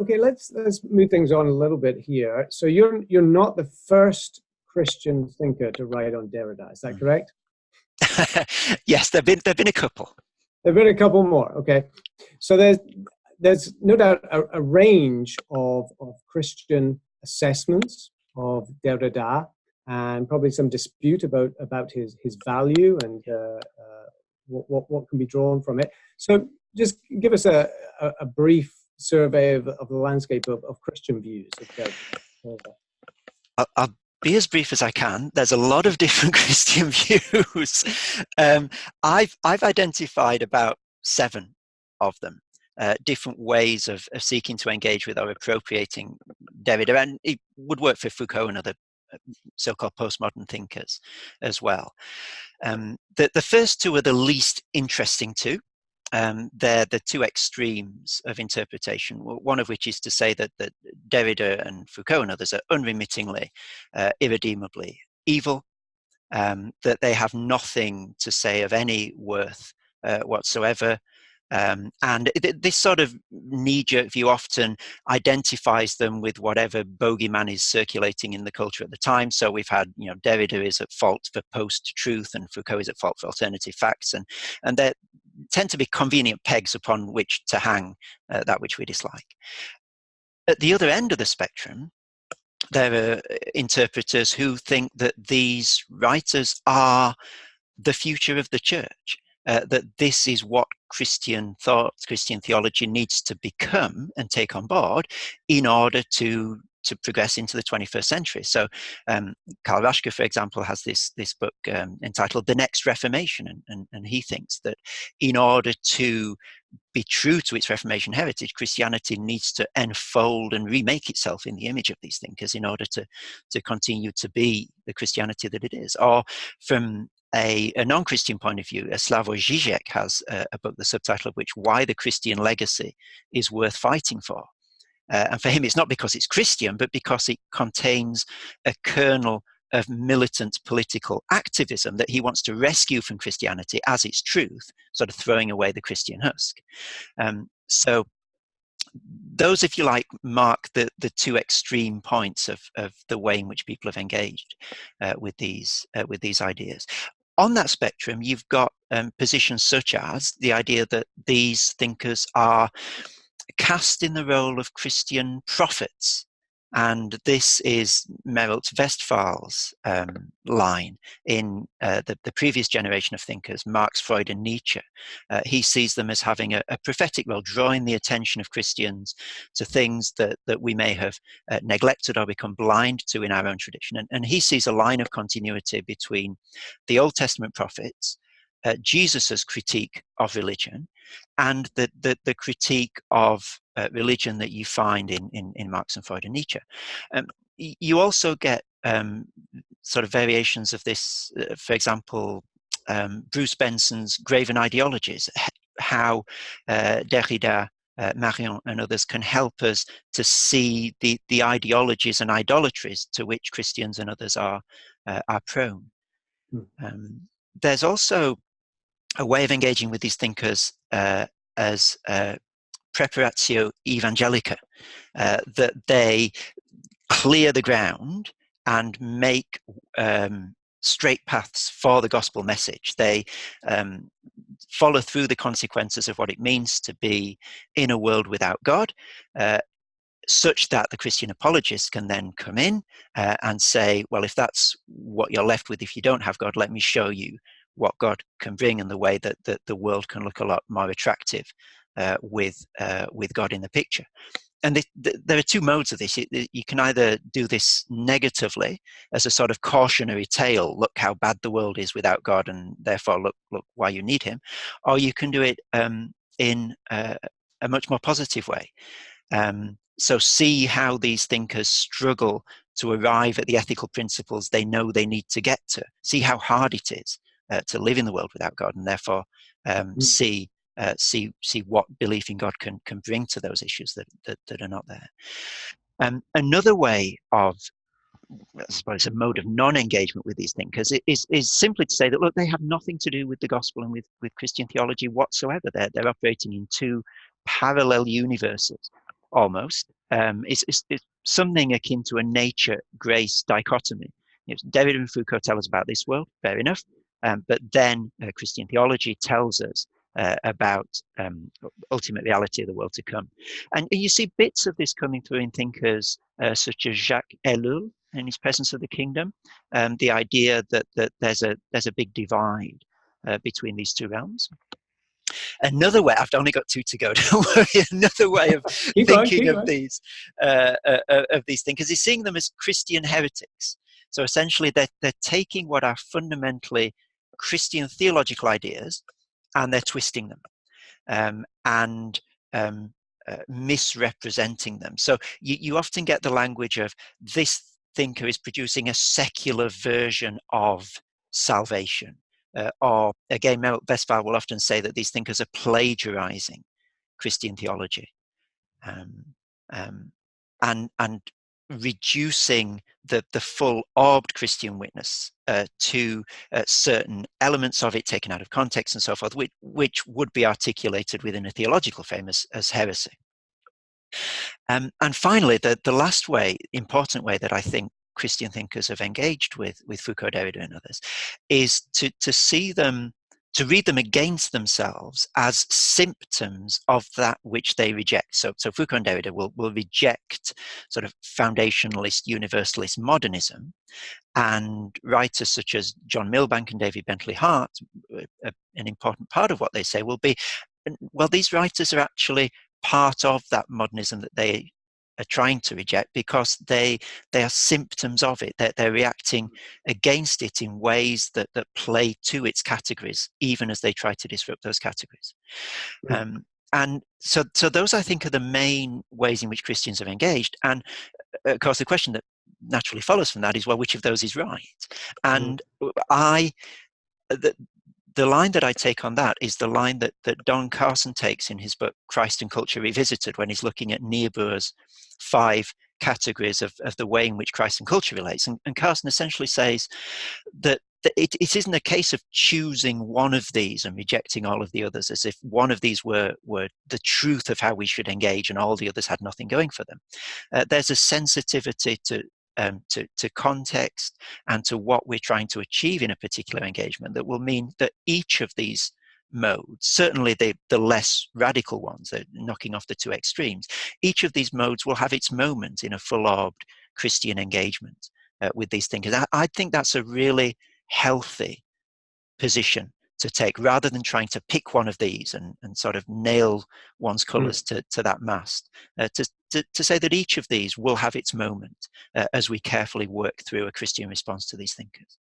Okay, let's move things on a little bit here. So you're not the first Christian thinker to write on Derrida, is that correct? Yes, there've been a couple. There've been a couple more. Okay, so there's no doubt a range of Christian assessments of Derrida, and probably some dispute about his value and what can be drawn from it. So just give us a brief survey of the landscape of Christian views of Derrida. I'll be as brief as I can. There's a lot of different Christian views. I've identified about 7 of them, different ways of seeking to engage with or appropriating Derrida, and it would work for Foucault and other so-called postmodern thinkers as well. The first 2 are the least interesting 2. They're the 2 extremes of interpretation, one of which is to say that Derrida and Foucault and others are unremittingly, irredeemably evil, that they have nothing to say of any worth whatsoever. And this sort of knee-jerk view often identifies them with whatever bogeyman is circulating in the culture at the time. So we've had, Derrida is at fault for post-truth and Foucault is at fault for alternative facts. And they tend to be convenient pegs upon which to hang that which we dislike. At the other end of the spectrum, there are interpreters who think that these writers are the future of the church. That this is what Christian thought, Christian theology needs to become and take on board in order to progress into the 21st century. So Karl Raschke, for example, has this book entitled The Next Reformation, and he thinks that in order to be true to its Reformation heritage, Christianity needs to enfold and remake itself in the image of these thinkers in order to continue to be the Christianity that it is. Or from a non-Christian point of view, Slavoj Žižek has a book, the subtitle of which, Why the Christian Legacy is Worth Fighting For. And for him, it's not because it's Christian, but because it contains a kernel of militant political activism that he wants to rescue from Christianity as its truth, sort of throwing away the Christian husk. So those, if you like, mark the 2 extreme points of the way in which people have engaged with these ideas. On that spectrum, you've got positions such as the idea that these thinkers are cast in the role of Christian prophets. And this is Merelt Westphal's line in the previous generation of thinkers, Marx, Freud, and Nietzsche. He sees them as having a prophetic role, drawing the attention of Christians to things that we may have neglected or become blind to in our own tradition. And he sees a line of continuity between the Old Testament prophets, Jesus's critique of religion, and the critique of religion that you find in Marx and Freud and Nietzsche. You also get sort of variations of this, for example, Bruce Benson's Graven Ideologies, how Derrida, Marion and others can help us to see the ideologies and idolatries to which Christians and others are prone. There's also a way of engaging with these thinkers as preparatio evangelica, that they clear the ground and make straight paths for the gospel message. They follow through the consequences of what it means to be in a world without God, such that the Christian apologists can then come in and say, well, if that's what you're left with, if you don't have God, let me show you what God can bring and the way that the world can look a lot more attractive with God in the picture. And there are 2 modes of this. You can either do this negatively as a sort of cautionary tale, look how bad the world is without God and therefore look why you need him, or you can do it in a much more positive way. So see how these thinkers struggle to arrive at the ethical principles they know they need to get to. See how hard it is to live in the world without God, and therefore see what belief in God can bring to those issues that are not there. Another way of, I suppose, a mode of non-engagement with these thinkers is simply to say that, look, they have nothing to do with the gospel and with Christian theology whatsoever. They're operating in 2 parallel universes, almost. It's something akin to a nature-grace dichotomy. Derrida and Foucault tell us about this world, fair enough, but then Christian theology tells us about ultimate reality of the world to come. And you see bits of this coming through in thinkers such as Jacques Ellul in his Presence of the Kingdom, the idea that there's a big divide between these two realms. Another way, I've only got two to go, don't worry, another way of keep thinking going. of these thinkers is seeing them as Christian heretics. So essentially they're taking what are fundamentally Christian theological ideas and they're twisting them and misrepresenting them. So you often get the language of this thinker is producing a secular version of salvation. Or again, Westphal will often say that these thinkers are plagiarizing Christian theology and reducing the full orbed Christian witness to certain elements of it taken out of context and so forth, which would be articulated within a theological frame as heresy. And finally, the last way, important way that I think Christian thinkers have engaged with Foucault, Derrida, and others, is to see them, to read them against themselves as symptoms of that which they reject. So Foucault and Derrida will reject sort of foundationalist, universalist modernism, and writers such as John Milbank and David Bentley Hart, an important part of what they say will be, well, these writers are actually part of that modernism that they are trying to reject because they are symptoms of it. They're reacting against it in ways that play to its categories, even as they try to disrupt those categories. And so those, I think, are the main ways in which Christians have engaged. And of course, the question that naturally follows from that is, well, which of those is right? And the line that I take on that is the line that Don Carson takes in his book Christ and Culture Revisited, when he's looking at Niebuhr's 5 categories of the way in which Christ and culture relates. And Carson essentially says that it isn't a case of choosing one of these and rejecting all of the others, as if one of these were the truth of how we should engage and all the others had nothing going for them. There's a sensitivity to context and to what we're trying to achieve in a particular engagement that will mean that each of these modes, certainly the less radical ones, they're knocking off the 2 extremes, each of these modes will have its moment in a full-orbed Christian engagement with these thinkers. I think that's a really healthy position to take, rather than trying to pick one of these and sort of nail one's colours to that mast, to say that each of these will have its moment as we carefully work through a Christian response to these thinkers.